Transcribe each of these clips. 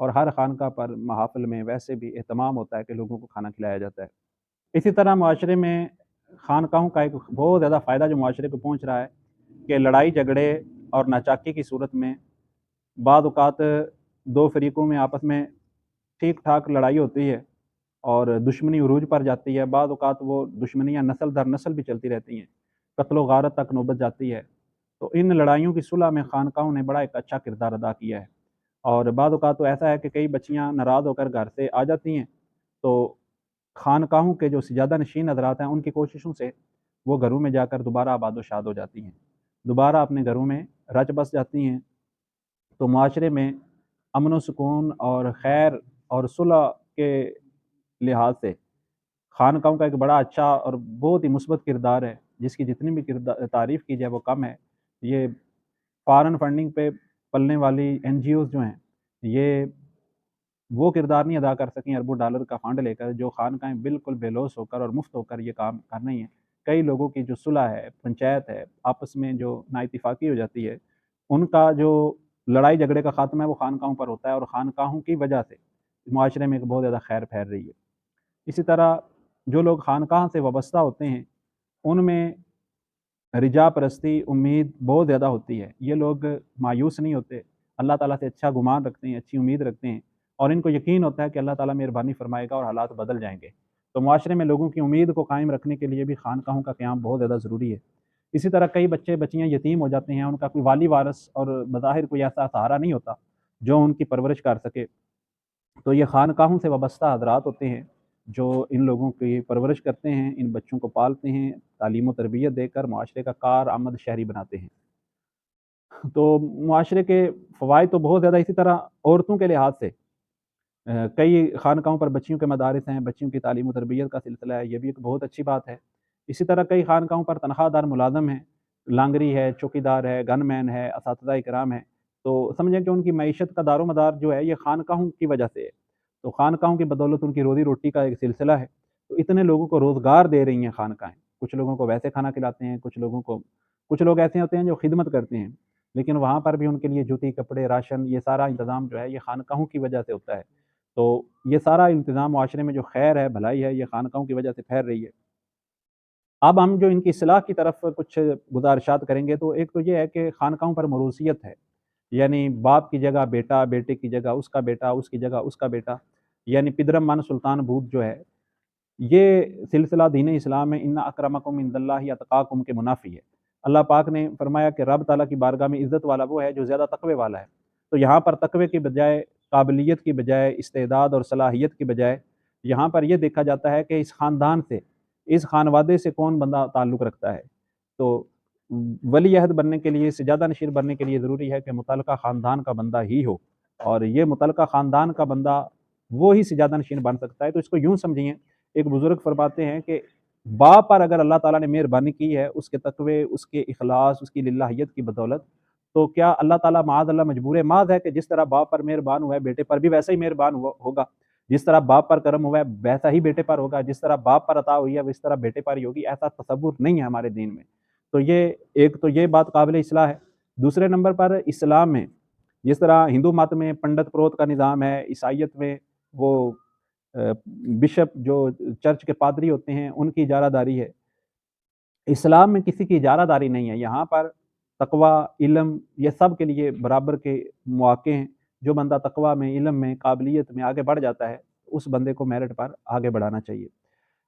اور ہر خانقاہ پر محافل میں ویسے بھی اہتمام ہوتا ہے کہ لوگوں کو کھانا کھلایا جاتا ہے۔ اسی طرح معاشرے میں خانقاہوں کا ایک بہت زیادہ فائدہ جو معاشرے کو پہنچ رہا ہے کہ لڑائی جھگڑے اور ناچاکی کی صورت میں بعض اوقات دو فریقوں میں آپس میں ٹھیک ٹھاک لڑائی ہوتی ہے اور دشمنی عروج پر جاتی ہے، بعض اوقات وہ دشمنیاں نسل در نسل بھی چلتی رہتی ہیں، قتل و غارت تک نوبت جاتی ہے۔ تو ان لڑائیوں کی صلح میں خانقاہوں نے بڑا ایک اچھا کردار ادا کیا ہے، اور بعض اوقات تو ایسا ہے کہ کئی بچیاں ناراض ہو کر گھر سے آ جاتی ہیں، تو خانقاہوں کے جو سجادہ نشین حضرات ہیں ان کی کوششوں سے وہ گھروں میں جا کر دوبارہ آباد و شاد ہو جاتی ہیں، دوبارہ اپنے گھروں میں رچ بس جاتی ہیں۔ تو معاشرے میں امن و سکون اور خیر اور صلح کے لحاظ سے خانقاہوں کا ایک بڑا اچھا اور بہت ہی مثبت کردار ہے، جس کی جتنی بھی تعریف کی جائے وہ کم ہے۔ یہ فارن فنڈنگ پہ پلنے والی این جی اوز جو ہیں، یہ وہ کردار نہیں ادا کر سکیں اربوں ڈالر کا فنڈ لے کر، جو خانقاہیں بالکل بے لوث ہو کر اور مفت ہو کر یہ کام کر رہی ہیں۔ کئی لوگوں کی جو صلح ہے، پنچایت ہے، آپس میں جو نا اتفاقی ہو جاتی ہے، ان کا جو لڑائی جھگڑے کا خاتمہ ہے وہ خانقاہوں پر ہوتا ہے، اور خانقاہوں کی وجہ سے معاشرے میں ایک بہت زیادہ خیر پھیل رہی ہے۔ اسی طرح جو لوگ خانقاہ سے وابستہ ہوتے ہیں ان میں رجا پرستی امید بہت زیادہ ہوتی ہے، یہ لوگ مایوس نہیں ہوتے، اللہ تعالیٰ سے اچھا گمان رکھتے ہیں، اچھی امید رکھتے ہیں، اور ان کو یقین ہوتا ہے کہ اللہ تعالیٰ مہربانی فرمائے گا اور حالات بدل جائیں گے۔ تو معاشرے میں لوگوں کی امید کو قائم رکھنے کے لیے بھی خانقاہوں کا قیام بہت زیادہ ضروری ہے۔ اسی طرح کئی بچے بچیاں یتیم ہو جاتے ہیں، ان کا کوئی والی وارث اور بظاہر کوئی ایسا سہارا نہیں ہوتا جو ان کی پرورش کر سکے، تو یہ خانقاہوں سے وابستہ حضرات ہوتے ہیں جو ان لوگوں کی پرورش کرتے ہیں، ان بچوں کو پالتے ہیں، تعلیم و تربیت دے کر معاشرے کا کارآمد شہری بناتے ہیں۔ تو معاشرے کے فوائد تو بہت زیادہ، اسی طرح عورتوں کے لحاظ سے کئی خانقاہوں پر بچیوں کے مدارس ہیں، بچیوں کی تعلیم و تربیت کا سلسلہ ہے، یہ بھی ایک بہت اچھی بات ہے۔ اسی طرح کئی خانقاہوں پر تنخواہ دار ملازم ہیں، لانگری ہے، چوکیدار ہے، گن مین ہے، اساتذہ اکرام ہیں، تو سمجھیں کہ ان کی معیشت کا دار و مدار جو ہے یہ خانقاہوں کی وجہ سے ہے۔ تو خانقاہوں کی بدولت ان کی روزی روٹی کا ایک سلسلہ ہے، تو اتنے لوگوں کو روزگار دے رہی ہیں خانقاہیں، کچھ لوگوں کو ویسے کھانا کھلاتے ہیں، کچھ لوگ ایسے ہوتے ہیں جو خدمت کرتے ہیں، لیکن وہاں پر بھی ان کے لیے جوتی کپڑے راشن یہ سارا انتظام جو ہے یہ خانقاہوں کی وجہ سے ہوتا ہے۔ تو یہ سارا انتظام معاشرے میں جو خیر ہے، بھلائی ہے، یہ خانقاہوں کی وجہ سے پھیل رہی ہے۔ اب ہم جو ان کی اصلاح کی طرف کچھ گزارشات کریں گے، تو ایک تو یہ ہے کہ خانقاہوں پر موروثیت ہے، یعنی باپ کی جگہ بیٹا، بیٹے کی جگہ اس کا بیٹا، اس کی جگہ اس کا بیٹا، یعنی پدرم من سلطان بھوت جو ہے، یہ سلسلہ دین اسلام میں ان اکرمکم عند اللہ اتقاکم کے منافی ہے۔ اللہ پاک نے فرمایا کہ رب تعالیٰ کی بارگاہ میں عزت والا وہ ہے جو زیادہ تقوی والا ہے، تو یہاں پر تقوی کی بجائے، قابلیت کی بجائے، استعداد اور صلاحیت کی بجائے یہاں پر یہ دیکھا جاتا ہے کہ اس خاندان سے، اس خانوادے سے کون بندہ تعلق رکھتا ہے۔ تو ولی عہد بننے کے لیے، سجادہ نشین بننے کے لیے ضروری ہے کہ متعلقہ خاندان کا بندہ ہی ہو، اور یہ متعلقہ خاندان کا بندہ وہ ہی سجادہ نشین بن سکتا ہے۔ تو اس کو یوں سمجھیے، ایک بزرگ فرماتے ہیں کہ باپ پر اگر اللہ تعالیٰ نے مہربانی کی ہے، اس کے تقوی، اس کے اخلاص، اس کی للہیت کی بدولت، تو کیا اللہ تعالیٰ معاذ اللہ مجبور ماذ ہے کہ جس طرح باپ پر مہربان ہوا ہے بیٹے پر بھی ویسا ہی مہربان ہوگا، جس طرح باپ پر کرم ہوا ہے ویسا ہی بیٹے پر ہوگا، جس طرح باپ پر عطا ہوئی ہے اس طرح بیٹے پر ہی ہوگی؟ ایسا تصور نہیں ہے ہمارے دین میں۔ تو یہ ایک تو یہ بات قابل اصلاح ہے۔ دوسرے نمبر پر اسلام میں جس طرح ہندو مت میں پنڈت پروت کا نظام ہے، عیسائیت میں وہ بشپ جو چرچ کے پادری ہوتے ہیں ان کی اجارہ داری ہے، اسلام میں کسی کی اجارہ داری نہیں ہے۔ یہاں پر تقوی، علم، یہ سب کے لیے برابر کے مواقع ہیں۔ جو بندہ تقوی میں، علم میں، قابلیت میں آگے بڑھ جاتا ہے، اس بندے کو میرٹ پر آگے بڑھانا چاہیے۔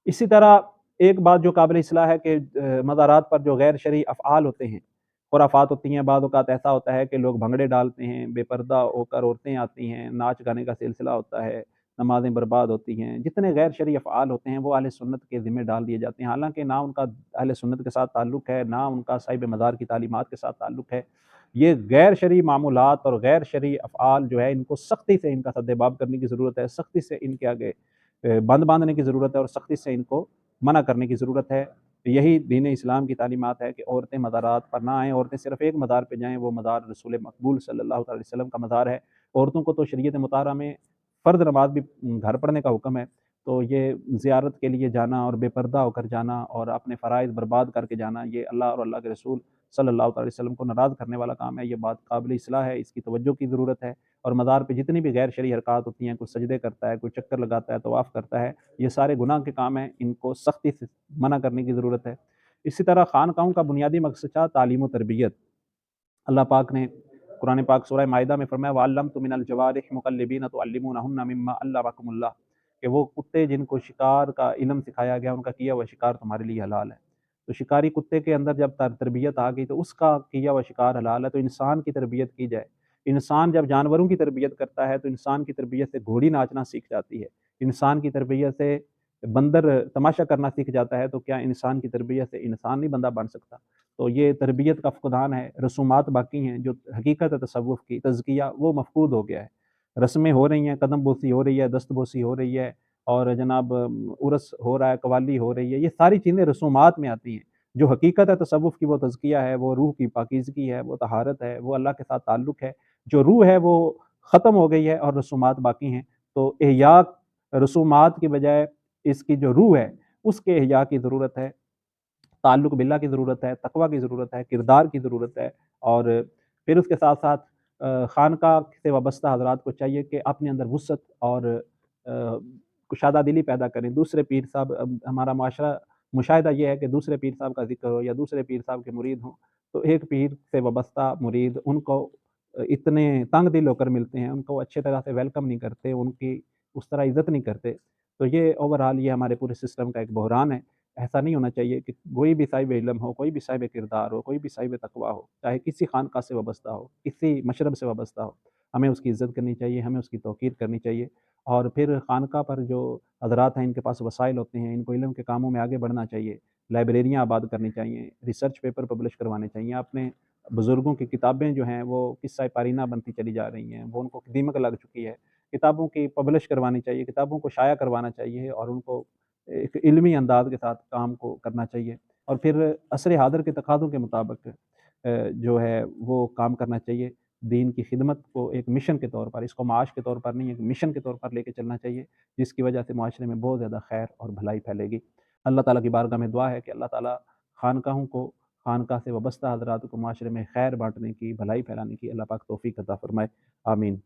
اسی طرح ایک بات جو قابل اصلاح ہے کہ مزارات پر جو غیر شرعی افعال ہوتے ہیں، خرافات ہوتی ہیں، بعض اوقات ایسا ہوتا ہے کہ لوگ بھنگڑے ڈالتے ہیں، بے پردہ ہو کر عورتیں آتی ہیں، ناچ گانے کا سلسلہ ہوتا ہے، نمازیں برباد ہوتی ہیں، جتنے غیر شرعی افعال ہوتے ہیں وہ اہل سنت کے ذمہ ڈال دیے جاتے ہیں، حالانکہ نہ ان کا اہل سنت کے ساتھ تعلق ہے، نہ ان کا صاحب مزار کی تعلیمات کے ساتھ تعلق ہے۔ یہ غیر شرعی معمولات اور غیر شرعی افعال جو ہے ان کو سختی سے ان کا سدباب کرنے کی ضرورت ہے، سختی سے ان کے آگے بند باندھنے کی ضرورت ہے، اور سختی سے ان کو منع کرنے کی ضرورت ہے۔ یہی دین اسلام کی تعلیمات ہے کہ عورتیں مزارات پر نہ آئیں، عورتیں صرف ایک مزار پہ جائیں، وہ مزار رسول مقبول صلی اللہ علیہ وسلم کا مزار ہے۔ عورتوں کو تو شریعت مطہرہ میں فرض نماز بھی گھر پڑھنے کا حکم ہے، تو یہ زیارت کے لیے جانا اور بے پردہ ہو کر جانا اور اپنے فرائض برباد کر کے جانا، یہ اللہ اور اللہ کے رسول صلی اللہ علیہ وسلم کو ناراض کرنے والا کام ہے۔ یہ بات قابل اصلاح ہے، اس کی توجہ کی ضرورت ہے، اور مزار پہ جتنی بھی غیر شرعی حرکات ہوتی ہیں، کوئی سجدے کرتا ہے، کوئی چکر لگاتا ہے، طواف کرتا ہے، یہ سارے گناہ کے کام ہیں، ان کو سختی سے منع کرنے کی ضرورت ہے۔ اسی طرح خانقاہوں کا بنیادی مقصد تھا تعلیم و تربیت۔ اللہ پاک نے قرآن پاک سورہ مائدہ میں فرمایا وَعَلَّمْتُ مِنَ الْجَوَارِحِ مُقَلِّبِينَ تُعَلِّمُونَهُنَّ مِمَّا عَلَّمَكُمُ اللَّهُ، کہ وہ کتے جن کو شکار کا علم سکھایا گیا، ان کا کیا ہوا شکار تمہارے لیے حلال ہے۔ تو شکاری کتے کے اندر جب تربیت آ گئی تو اس کا کیا ہوا شکار حلال ہے، تو انسان کی تربیت کی جائے۔ انسان جب جانوروں کی تربیت کرتا ہے تو انسان کی تربیت سے گھوڑی ناچنا سیکھ جاتی ہے، انسان کی تربیت سے بندر تماشا کرنا سیکھ جاتا ہے، تو کیا انسان کی تربیت سے انسان نہیں بندہ بن سکتا؟ تو یہ تربیت کا فقدان ہے، رسومات باقی ہیں، جو حقیقت ہے تصوف کی تزکیہ وہ مفقود ہو گیا ہے۔ رسمیں ہو رہی ہیں، قدم بوسی ہو رہی ہے، دست بوسی ہو رہی ہے، اور جناب عرس ہو رہا ہے، قوالی ہو رہی ہے، یہ ساری چیزیں رسومات میں آتی ہیں۔ جو حقیقت ہے تصوف کی وہ تزکیہ ہے، وہ روح کی پاکیزگی ہے، وہ طہارت ہے، وہ اللہ کے ساتھ تعلق ہے۔ جو روح ہے وہ ختم ہو گئی ہے اور رسومات باقی ہیں، تو احیاء رسومات کی بجائے اس کی جو روح ہے اس کے احیاء کی ضرورت ہے، تعلق باللہ کی ضرورت ہے، تقویٰ کی ضرورت ہے، کردار کی ضرورت ہے۔ اور پھر اس کے ساتھ ساتھ خانقاہ سے وابستہ حضرات کو چاہیے کہ اپنے اندر وسعت اور کشادہ دلی پیدا کریں۔ دوسرے پیر صاحب، ہمارا معاشرہ مشاہدہ یہ ہے کہ دوسرے پیر صاحب کا ذکر ہو یا دوسرے پیر صاحب کے مرید ہوں تو ایک پیر سے وابستہ مرید ان کو اتنے تنگ دل ہو کر ملتے ہیں، ان کو اچھے طرح سے ویلکم نہیں کرتے، ان کی اس طرح عزت نہیں کرتے۔ تو یہ اوورآل یہ ہمارے پورے سسٹم کا ایک بحران ہے۔ ایسا نہیں ہونا چاہیے کہ کوئی بھی صاحب علم ہو، کوئی بھی صاحب کردار ہو، کوئی بھی صاحب تقویٰ ہو، چاہے کسی خانقاہ سے وابستہ ہو، کسی مشرب سے وابستہ ہو، ہمیں اس کی عزت کرنی چاہیے، ہمیں اس کی توقیر کرنی چاہیے۔ اور پھر خانقاہ پر جو حضرات ہیں ان کے پاس وسائل ہوتے ہیں، ان کو علم کے کاموں میں آگے بڑھنا چاہیے، لائبریریاں آباد کرنی چاہیے، ریسرچ پیپر پبلش کروانے چاہیے۔ اپنے بزرگوں کی کتابیں جو ہیں وہ قصہ پارینہ بنتی چلی جا رہی ہیں، وہ ان کو دیمک لگ چکی ہے، کتابوں کی پبلش کروانی چاہیے، کتابوں کو شائع کروانا چاہیے، اور ان کو ایک علمی انداز کے ساتھ کام کو کرنا چاہیے۔ اور پھر عصر حاضر کے تقاضوں کے مطابق جو ہے وہ کام کرنا چاہیے۔ دین کی خدمت کو ایک مشن کے طور پر، اس کو معاش کے طور پر نہیں، ایک مشن کے طور پر لے کے چلنا چاہیے، جس کی وجہ سے معاشرے میں بہت زیادہ خیر اور بھلائی پھیلے گی۔ اللہ تعالیٰ کی بارگاہ میں دعا ہے کہ اللہ تعالیٰ خانقاہوں کو، خانقاہ سے وابستہ حضرات کو معاشرے میں خیر بانٹنے کی، بھلائی پھیلانے کی اللہ پاک توفیق عطا فرمائے۔ آمین۔